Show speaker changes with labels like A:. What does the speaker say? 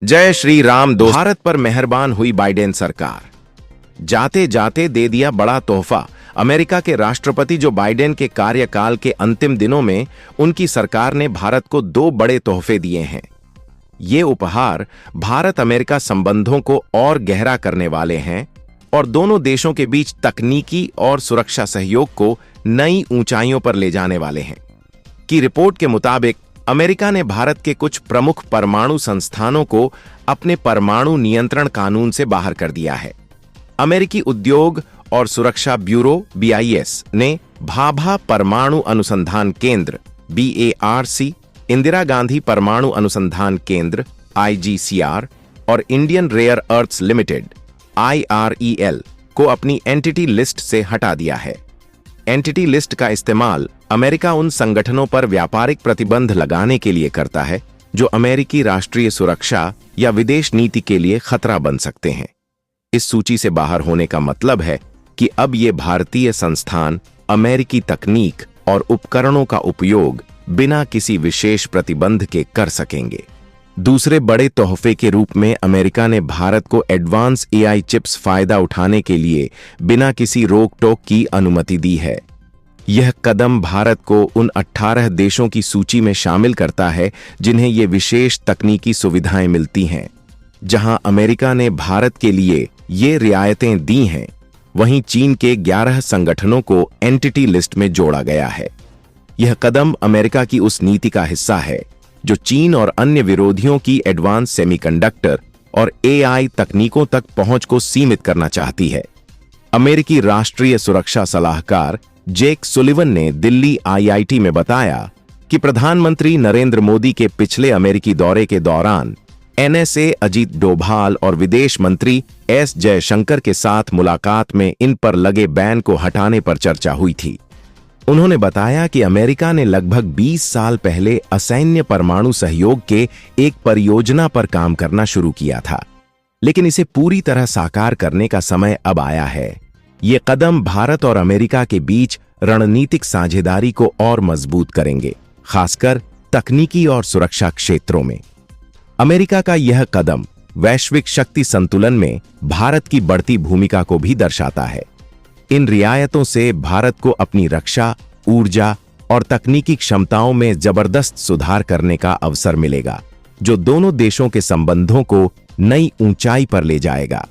A: जय श्री राम दोस्त। भारत पर मेहरबान हुई बाइडेन सरकार, जाते जाते दे दिया बड़ा तोहफा। अमेरिका के राष्ट्रपति जो बाइडेन के कार्यकाल के अंतिम दिनों में उनकी सरकार ने भारत को दो बड़े तोहफे दिए हैं। ये उपहार भारत अमेरिका संबंधों को और गहरा करने वाले हैं और दोनों देशों के बीच तकनीकी और सुरक्षा सहयोग को नई ऊंचाइयों पर ले जाने वाले हैं। की रिपोर्ट के मुताबिक अमेरिका ने भारत के कुछ प्रमुख परमाणु संस्थानों को अपने परमाणु नियंत्रण कानून से बाहर कर दिया है। अमेरिकी उद्योग और सुरक्षा ब्यूरो BIS ने भाभा परमाणु अनुसंधान केंद्र BARC, इंदिरा गांधी परमाणु अनुसंधान केंद्र IGCR और Indian rare earths limited IREL को अपनी एंटिटी लिस्ट से हटा दिया है। एंटिटी लिस्ट का इस्तेमाल अमेरिका उन संगठनों पर व्यापारिक प्रतिबंध लगाने के लिए करता है जो अमेरिकी राष्ट्रीय सुरक्षा या विदेश नीति के लिए खतरा बन सकते हैं। इस सूची से बाहर होने का मतलब है कि अब ये भारतीय संस्थान अमेरिकी तकनीक और उपकरणों का उपयोग बिना किसी विशेष प्रतिबंध के कर सकेंगे। दूसरे बड़े तोहफे के रूप में अमेरिका ने भारत को एडवांस AI चिप्स फायदा उठाने के लिए बिना किसी रोक टोक की अनुमति दी है। यह कदम भारत को उन 18 देशों की सूची में शामिल करता है जिन्हें ये विशेष तकनीकी सुविधाएं मिलती हैं। जहां अमेरिका ने भारत के लिए ये रियायतें दी हैं, वहीं चीन के 11 संगठनों को एंटिटी लिस्ट में जोड़ा गया है। यह कदम अमेरिका की उस नीति का हिस्सा है जो चीन और अन्य विरोधियों की एडवांस सेमीकंडक्टर और AI तकनीकों तक पहुंच को सीमित करना चाहती है। अमेरिकी राष्ट्रीय सुरक्षा सलाहकार जेक सुलिवन ने दिल्ली IIT में बताया कि प्रधानमंत्री नरेंद्र मोदी के पिछले अमेरिकी दौरे के दौरान NSA अजीत डोभाल और विदेश मंत्री S जयशंकर के साथ मुलाकात में इन पर लगे बैन को हटाने पर चर्चा हुई थी। उन्होंने बताया कि अमेरिका ने लगभग 20 साल पहले असैन्य परमाणु सहयोग के एक परियोजना पर काम करना शुरू किया था, लेकिन इसे पूरी तरह साकार करने का समय अब आया है। ये कदम भारत और अमेरिका के बीच रणनीतिक साझेदारी को और मजबूत करेंगे, खासकर तकनीकी और सुरक्षा क्षेत्रों में। अमेरिका का यह कदम वैश्विक शक्ति संतुलन में भारत की बढ़ती भूमिका को भी दर्शाता है। इन रियायतों से भारत को अपनी रक्षा, ऊर्जा और तकनीकी क्षमताओं में जबरदस्त सुधार करने का अवसर मिलेगा, जो दोनों देशों के संबंधों को नई ऊंचाई पर ले जाएगा।